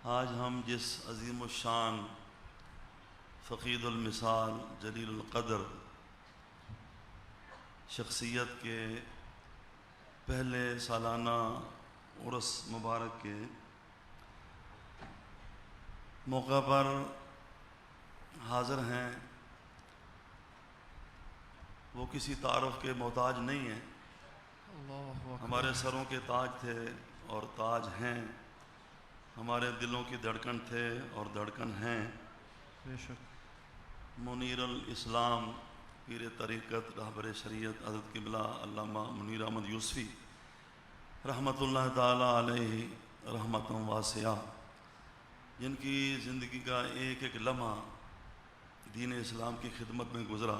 آج ہم جس عظیم الشان، فقید المثال، جلیل القدر شخصیت کے پہلے سالانہ عرس مبارک کے موقع پر حاضر ہیں، وہ کسی تعارف کے محتاج نہیں ہیں۔ ہمارے سروں کے تاج تھے اور تاج ہیں، ہمارے دلوں کی دھڑکن تھے اور دھڑکن ہیں۔ بے شک منیر الاسلام، پیر طریقت، رہبر شریعت حضرت قبلہ علامہ منیر احمد یوسفی رحمۃ اللہ تعالی علیہ رحمۃ واسعہ، جن کی زندگی کا ایک ایک لمحہ دین اسلام کی خدمت میں گزرا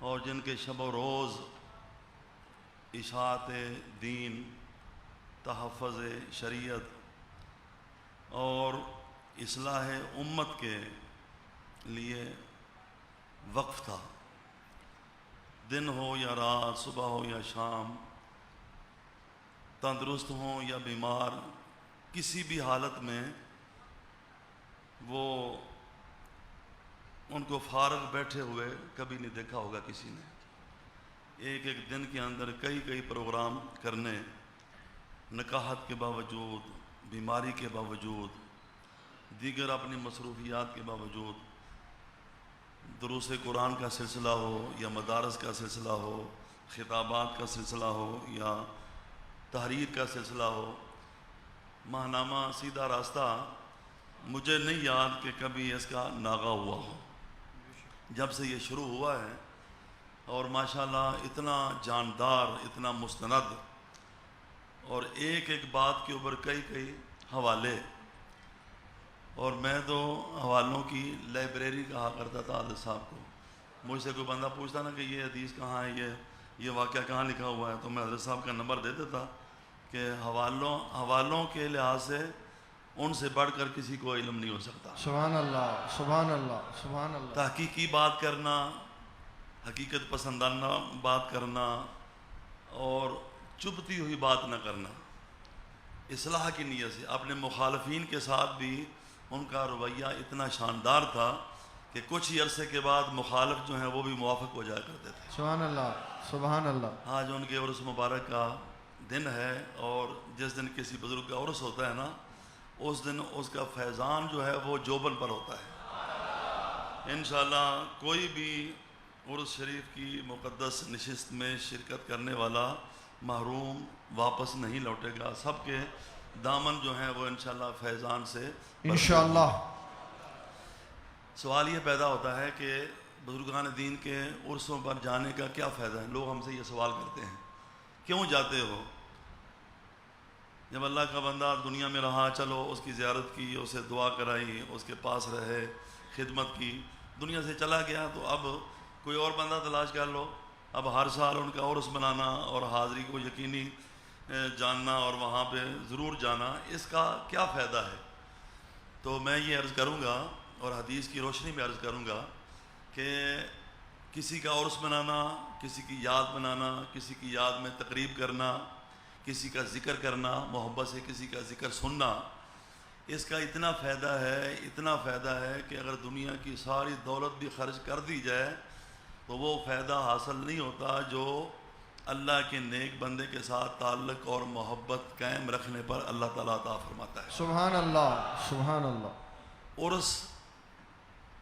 اور جن کے شب و روز اشاعت دین، تحفظ شریعت اور اصلاح امت کے لیے وقف تھا۔ دن ہو یا رات، صبح ہو یا شام، تندرست ہوں یا بیمار، کسی بھی حالت میں وہ ان کو فارغ بیٹھے ہوئے کبھی نہیں دیکھا ہوگا کسی نے۔ ایک ایک دن کے اندر کئی پروگرام کرنے، نکاحت کے باوجود، بیماری کے باوجود، دیگر اپنی مصروفیات کے باوجود، دروس قرآن کا سلسلہ ہو یا مدارس کا سلسلہ ہو، خطابات کا سلسلہ ہو یا تحریر کا سلسلہ ہو، ماہنامہ سیدھا راستہ، مجھے نہیں یاد کہ کبھی اس کا ناغہ ہوا ہو۔ جب سے یہ شروع ہوا ہے اور ماشاءاللہ اتنا جاندار، اتنا مستند اور ایک ایک بات کے اوپر کئی حوالے، اور میں تو حوالوں کی لائبریری کہا کرتا تھا حضرت صاحب کو۔ مجھ سے کوئی بندہ پوچھتا نا کہ یہ حدیث کہاں ہے، یہ واقعہ کہاں لکھا ہوا ہے، تو میں حضرت صاحب کا نمبر دے دیتا کہ حوالوں کے لحاظ سے ان سے بڑھ کر کسی کو علم نہیں ہو سکتا۔ سبحان اللہ، سبحان اللہ، سبحان اللہ۔ تحقیقی بات کرنا، حقیقت پسندانہ بات کرنا اور چبھتی ہوئی بات نہ کرنا، اصلاح کی نیت سے۔ اپنے مخالفین کے ساتھ بھی ان کا رویہ اتنا شاندار تھا کہ کچھ ہی عرصے کے بعد مخالف جو ہیں وہ بھی موافق ہو جایا کرتے تھے۔ سبحان اللہ، سبحان اللہ۔ آج ان کے عرس مبارک کا دن ہے، اور جس دن کسی بزرگ کا عرس ہوتا ہے نا، اس دن اس کا فیضان جو ہے وہ جوبن پر ہوتا ہے۔ انشاءاللہ کوئی بھی عرس شریف کی مقدس نشست میں شرکت کرنے والا محروم واپس نہیں لوٹے گا۔ سب کے دامن جو ہیں وہ انشاءاللہ فیضان سے انشاءاللہ۔ سوال یہ پیدا ہوتا ہے کہ بزرگان دین کے عرسوں پر جانے کا کیا فائدہ ہے؟ لوگ ہم سے یہ سوال کرتے ہیں، کیوں جاتے ہو؟ جب اللہ کا بندہ دنیا میں رہا، چلو اس کی زیارت کی، اسے دعا کرائی، اس کے پاس رہے، خدمت کی، دنیا سے چلا گیا، تو اب کوئی اور بندہ تلاش کر لو۔ اب ہر سال ان کا عرس منانا اور حاضری کو یقینی جاننا اور وہاں پہ ضرور جانا، اس کا کیا فائدہ ہے؟ تو میں یہ عرض کروں گا اور حدیث کی روشنی میں عرض کروں گا کہ کسی کا عرس منانا، کسی کی یاد منانا، کسی کی یاد میں تقریب کرنا، کسی کا ذکر کرنا، محبت سے کسی کا ذکر سننا، اس کا اتنا فائدہ ہے کہ اگر دنیا کی ساری دولت بھی خرچ کر دی جائے تو وہ فائدہ حاصل نہیں ہوتا جو اللہ کے نیک بندے کے ساتھ تعلق اور محبت قائم رکھنے پر اللہ تعالیٰ عطا فرماتا ہے۔ سبحان اللہ، سبحان اللہ۔ عرس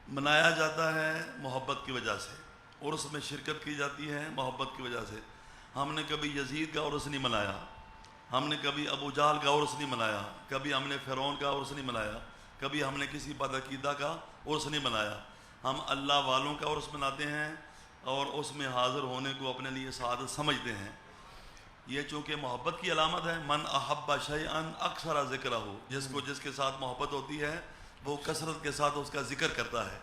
منایا جاتا ہے محبت کی وجہ سے، عرس میں شرکت کی جاتی ہے محبت کی وجہ سے۔ ہم نے کبھی یزید کا عرس نہیں منایا، ہم نے کبھی ابو جہل کا عرس نہیں منایا، کبھی ہم نے فرعون کا عرس نہیں منایا، کبھی ہم نے کسی بدعقیدہ کا عرس نہیں منایا۔ ہم اللہ والوں کا عرس مناتے ہیں اور اس میں حاضر ہونے کو اپنے لیے سعادت سمجھتے ہیں۔ یہ چونکہ محبت کی علامت ہے، من احب شیئا اکثر ذکرہ، جس کے ساتھ محبت ہوتی ہے وہ کثرت کے ساتھ اس کا ذکر کرتا ہے۔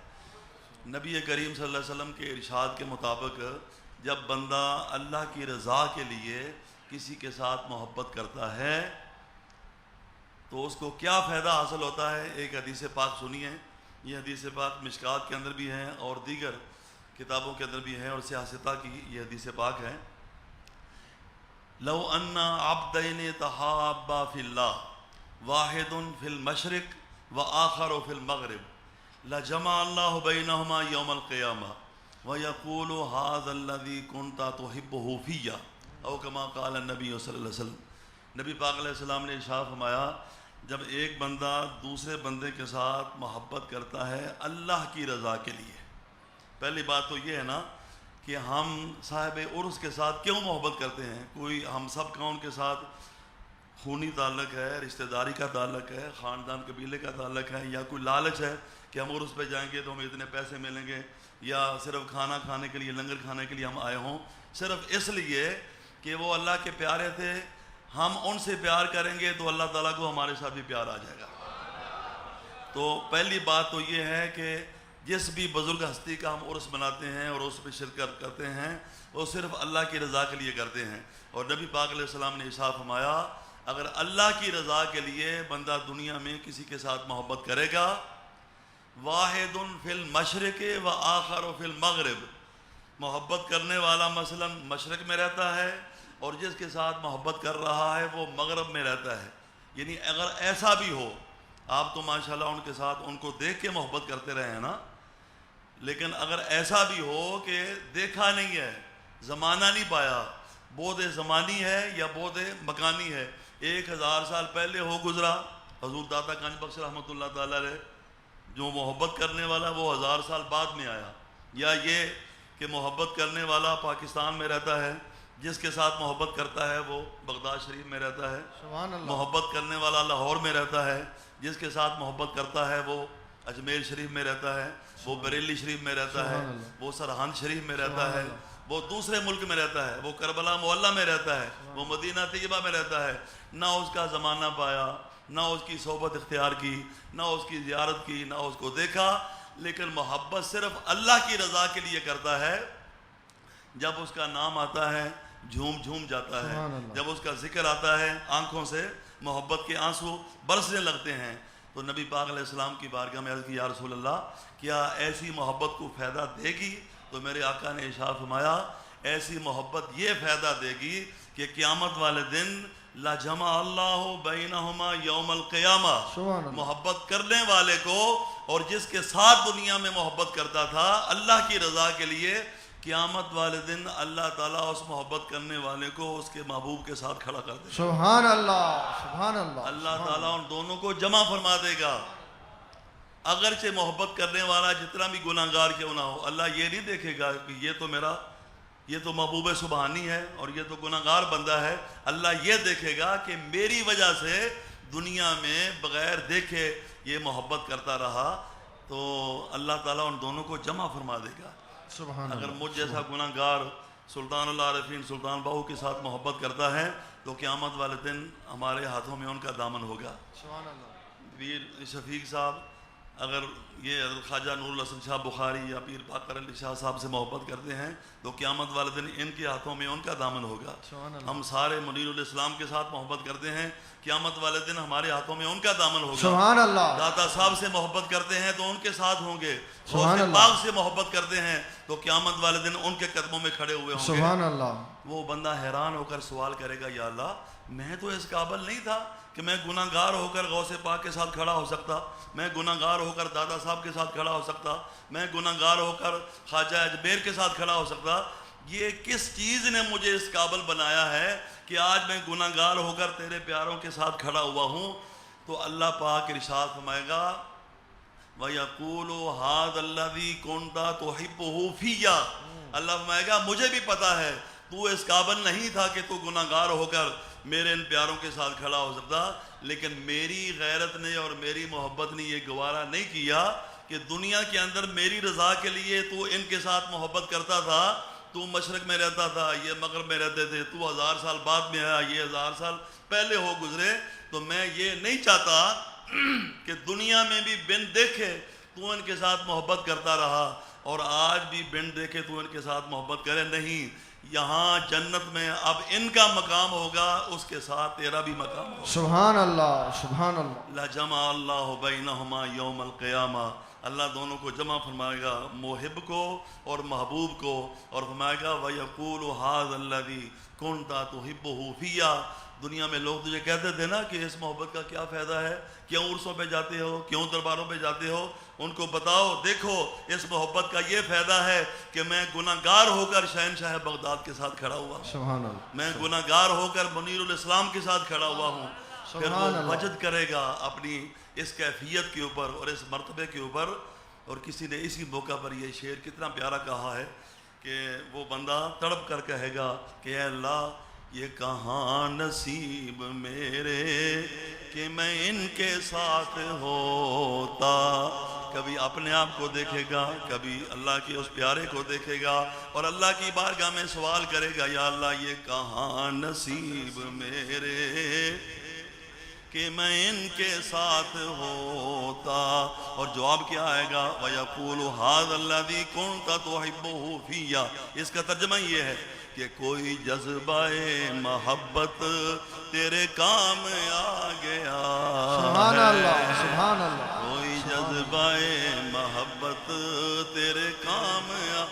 نبی کریم صلی اللہ علیہ وسلم کے ارشاد کے مطابق جب بندہ اللہ کی رضا کے لیے کسی کے ساتھ محبت کرتا ہے تو اس کو کیا فائدہ حاصل ہوتا ہے؟ ایک حدیث پاک سنیے، یہ حدیث پاک مشکات کے اندر بھی ہے اور دیگر کتابوں کے اندر بھی ہے، اور سیاستہ کی یہ حدیث پاک ہے۔ لو ان عبدین تحابا فی اللہ واحد فی المشرق و آخر فی المغرب لجمع اللہ بینہما یوم القیامہ ویقول ھذا الذی کنت تحبہ فی او کما قال النبی صلی اللہ علیہ وسلم۔ نبی پاک علیہ السلام نے ارشاد فرمایا جب ایک بندہ دوسرے بندے کے ساتھ محبت کرتا ہے اللہ کی رضا کے لیے، پہلی بات تو یہ ہے نا کہ ہم صاحب عرس کے ساتھ کیوں محبت کرتے ہیں؟ کوئی ہم سب کا ان کے ساتھ خونی تعلق ہے، رشتہ داری کا تعلق ہے، خاندان قبیلے کا تعلق ہے، یا کوئی لالچ ہے کہ ہم عرس پہ جائیں گے تو ہمیں اتنے پیسے ملیں گے، یا صرف کھانا کھانے کے لیے لنگر کھانے کے لیے ہم آئے ہوں، صرف اس لیے کہ وہ اللہ کے پیارے تھے، ہم ان سے پیار کریں گے تو اللہ تعالیٰ کو ہمارے ساتھ بھی پیار آ جائے گا۔ تو پہلی بات تو یہ ہے کہ جس بھی بزرگ ہستی کا ہم عرس مناتے ہیں اور اس پہ شرکت کرتے ہیں وہ صرف اللہ کی رضا کے لیے کرتے ہیں۔ اور نبی پاک علیہ السلام نے ارشاد فرمایا اگر اللہ کی رضا کے لیے بندہ دنیا میں کسی کے ساتھ محبت کرے گا، واحد فی المشرق و آخر فی المغرب، محبت کرنے والا مثلا مشرق میں رہتا ہے اور جس کے ساتھ محبت کر رہا ہے وہ مغرب میں رہتا ہے، یعنی اگر ایسا بھی ہو، آپ تو ماشاءاللہ ان کے ساتھ ان کو دیکھ کے محبت کرتے رہے ہیں نا، لیکن اگر ایسا بھی ہو کہ دیکھا نہیں ہے، زمانہ نہیں پایا، بعد زمانی ہے یا بعد مکانی ہے، 1000 سال پہلے ہو گزرا، حضور داتا گنج بخش رحمۃ اللہ تعالی علیہ جو محبت کرنے والا وہ 1000 سال بعد میں آیا، یا یہ کہ محبت کرنے والا پاکستان میں رہتا ہے، جس کے ساتھ محبت کرتا ہے وہ بغداد شریف میں رہتا ہے، سبحان اللہ، محبت کرنے والا لاہور میں رہتا ہے، جس کے ساتھ محبت کرتا ہے وہ اجمیر شریف میں رہتا ہے، وہ بریلی شریف میں رہتا ہے، وہ سرہند شریف میں رہتا ہے، وہ دوسرے ملک میں رہتا ہے، وہ کربلا معلیٰ میں رہتا ہے، وہ مدینہ طیبہ میں رہتا ہے، نہ اس کا زمانہ پایا، نہ اس کی صحبت اختیار کی، نہ اس کی زیارت کی، نہ اس کو دیکھا، لیکن محبت صرف اللہ کی رضا کے لیے کرتا ہے۔ جب اس کا نام آتا ہے جھوم جھوم جاتا ہے، جب اس کا ذکر آتا ہے آنکھوں سے محبت کے آنسو برسنے لگتے ہیں۔ تو نبی پاک علیہ السلام کی بارگاہ میں عرض کی یا رسول اللہ کیا ایسی محبت کو فائدہ دے گی؟ تو میرے آقا نے ارشاد فرمایا ایسی محبت یہ فائدہ دے گی کہ قیامت والے دن لجمع اللہ بینہما یوم القیامہ، محبت کرنے والے کو اور جس کے ساتھ دنیا میں محبت کرتا تھا اللہ کی رضا کے لیے، قیامت والے دن اللہ تعالیٰ اس محبت کرنے والے کو اس کے محبوب کے ساتھ کھڑا کر دے گا۔ سبحان اللہ، سبحان اللہ، اللہ تعالیٰ ان دونوں کو جمع فرما دے گا، اگرچہ محبت کرنے والا جتنا بھی گناہ گار کیوں نہ ہو۔ اللہ یہ نہیں دیکھے گا کہ یہ تو محبوب سبحانی ہے اور یہ تو گناہ گار بندہ ہے، اللہ یہ دیکھے گا کہ میری وجہ سے دنیا میں بغیر دیکھے یہ محبت کرتا رہا، تو اللہ تعالیٰ ان دونوں کو جمع فرما دے گا۔ سبحان اگر اللہ، مجھ جیسا گناہ گار سلطان العارفین سلطان باہو کے ساتھ محبت کرتا ہے تو قیامت والے دن ہمارے ہاتھوں میں ان کا دامن ہوگا۔ سبحان اللہ، پیر شفیق صاحب اگر یہ حضرت خواجہ نور الحسن شاہ بخاری یا پیر باقر علی شاہ صاحب سے محبت کرتے ہیں تو قیامت والے دن ان کے ہاتھوں میں ان کا دامن ہوگا۔ سبحان اللہ، ہم سارے منیر الاسلام کے ساتھ محبت کرتے ہیں، قیامت والے دن ہمارے ہاتھوں میں ان کا دامن ہوگا۔ سبحان اللہ، داتا صاحب سے محبت کرتے ہیں تو ان کے ساتھ ہوں گے، سبحان اللہ، باغ سے محبت کرتے ہیں تو قیامت والے دن ان کے قدموں میں کھڑے ہوئے ہوں گے۔ سبحان اللہ، وہ بندہ حیران ہو کر سوال کرے گا یا اللہ میں تو اس قابل نہیں تھا کہ میں گناہ گار ہو کر غوث پاک کے ساتھ کھڑا ہو سکتا، میں گناہ گار ہو کر دادا صاحب کے ساتھ کھڑا ہو سکتا، میں گناہ گار ہو کر خواجہ اجمیر کے ساتھ کھڑا ہو سکتا، یہ کس چیز نے مجھے اس قابل بنایا ہے کہ آج میں گناہ گار ہو کر تیرے پیاروں کے ساتھ کھڑا ہوا ہوں؟ تو اللہ پاک ارشاد فرمائے گا وَيَقُولُ هَذَا الَّذِي كُنْتَ تُحِبُّهُ فِيَّ، اللہ فرمائے گا مجھے بھی پتا ہے تو اس قابل نہیں تھا کہ تو گناہ گار ہو کر میرے ان پیاروں کے ساتھ کھڑا ہو سکتا، لیکن میری غیرت نے اور میری محبت نے یہ گوارا نہیں کیا کہ دنیا کے اندر میری رضا کے لیے تو ان کے ساتھ محبت کرتا تھا، تو مشرق میں رہتا تھا، یہ مغرب میں رہتے تھے، تو 1000 سال بعد میں آیا، یہ 1000 سال پہلے ہو گزرے، تو میں یہ نہیں چاہتا کہ دنیا میں بھی بن دیکھے تو ان کے ساتھ محبت کرتا رہا اور آج بھی بن دیکھے تو ان کے ساتھ محبت کرے، نہیں، یہاں جنت میں اب ان کا مقام ہوگا، اس کے ساتھ تیرا بھی مقام ہوگا۔ سبحان اللہ، سبحان اللہ، لجمع اللہ بینہما یوم القیامہ، اللہ دونوں کو جمع فرمائے گا، محب کو اور محبوب کو، اور فرمائے گا وَيَقُولُ هَذَا الَّذِي كُنْتَ تُحِبُّهُ فِيَّ، دنیا میں لوگ تجھے کہتے تھے نا کہ اس محبت کا کیا فائدہ ہے، کیوں عرسوں پہ جاتے ہو، کیوں درباروں پہ جاتے ہو، ان کو بتاؤ دیکھو اس محبت کا یہ فائدہ ہے کہ میں گناہ گار ہو کر شہنشاہ بغداد کے ساتھ کھڑا ہوا ہوں، سبحان اللہ، میں گناہ گار ہو کر منیر الاسلام کے ساتھ کھڑا ہوا ہوں. پھر وہ سبحان اللہ. وجد کرے گا اپنی اس کیفیت کے اوپر اور اس مرتبے کے اوپر. اور کسی نے اسی موقع پر یہ شعر کتنا پیارا کہا ہے کہ وہ بندہ تڑپ کر کہے گا کہ اے اللہ یہ کہاں نصیب میرے کہ میں ان کے ساتھ ہوتا. کبھی اپنے آپ کو دیکھے گا، کبھی اللہ کے اس پیارے کو دیکھے گا اور اللہ کی بارگاہ میں سوال کرے گا یا اللہ یہ کہاں نصیب میرے کہ میں ان کے ساتھ ہوتا. اور جواب کیا آئے گا وَيَقُولُ هَذَا الَّذِي كُنْتَ تُحِبُّهُ فِيَّ. اس کا ترجمہ یہ ہے کہ کوئی جذبہ محبت تیرے کام آ گیا سبحان اللہ، ہے، سبحان اللہ. کوئی جذبہ محبت تیرے کام آ.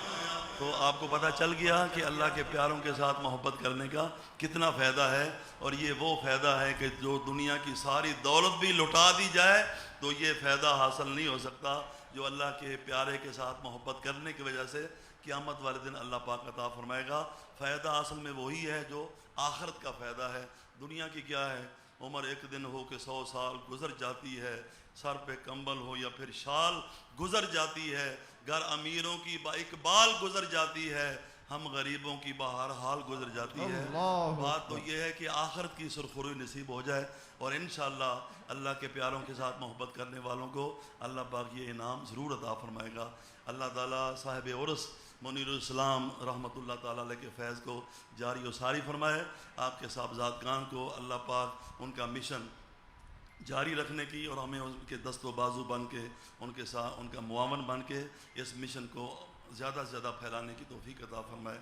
تو آپ کو پتہ چل گیا کہ اللہ کے پیاروں کے ساتھ محبت کرنے کا کتنا فائدہ ہے. اور یہ وہ فائدہ ہے کہ جو دنیا کی ساری دولت بھی لٹا دی جائے تو یہ فائدہ حاصل نہیں ہو سکتا جو اللہ کے پیارے کے ساتھ محبت کرنے کی وجہ سے قیامت والے دن اللہ پاک عطا فرمائے گا. فائدہ اصل میں وہی ہے جو آخرت کا فائدہ ہے. دنیا کی کیا ہے، عمر ایک دن ہو کہ 100 سال گزر جاتی ہے، سر پہ کمبل ہو یا پھر شال گزر جاتی ہے، گھر امیروں کی با اقبال گزر جاتی ہے، ہم غریبوں کی بہر حال گزر جاتی ہے. اللہ بات تو یہ ہے کہ آخرت کی سرخروئی نصیب ہو جائے اور انشاءاللہ اللہ کے پیاروں کے ساتھ محبت کرنے والوں کو اللہ پاک یہ انعام ضرور عطا فرمائے گا. اللہ تعالیٰ صاحب عرس منیر الاسلام رحمۃ اللہ تعالیٰ علیہ کے فیض کو جاری و ساری فرمائے. آپ کے صاحبزادگان کو اللہ پاک ان کا مشن جاری رکھنے کی اور ہمیں ان کے دست و بازو بن کے ان کے ساتھ ان کا معاون بن کے اس مشن کو زیادہ سے زیادہ پھیلانے کی توفیق عطا فرمائے.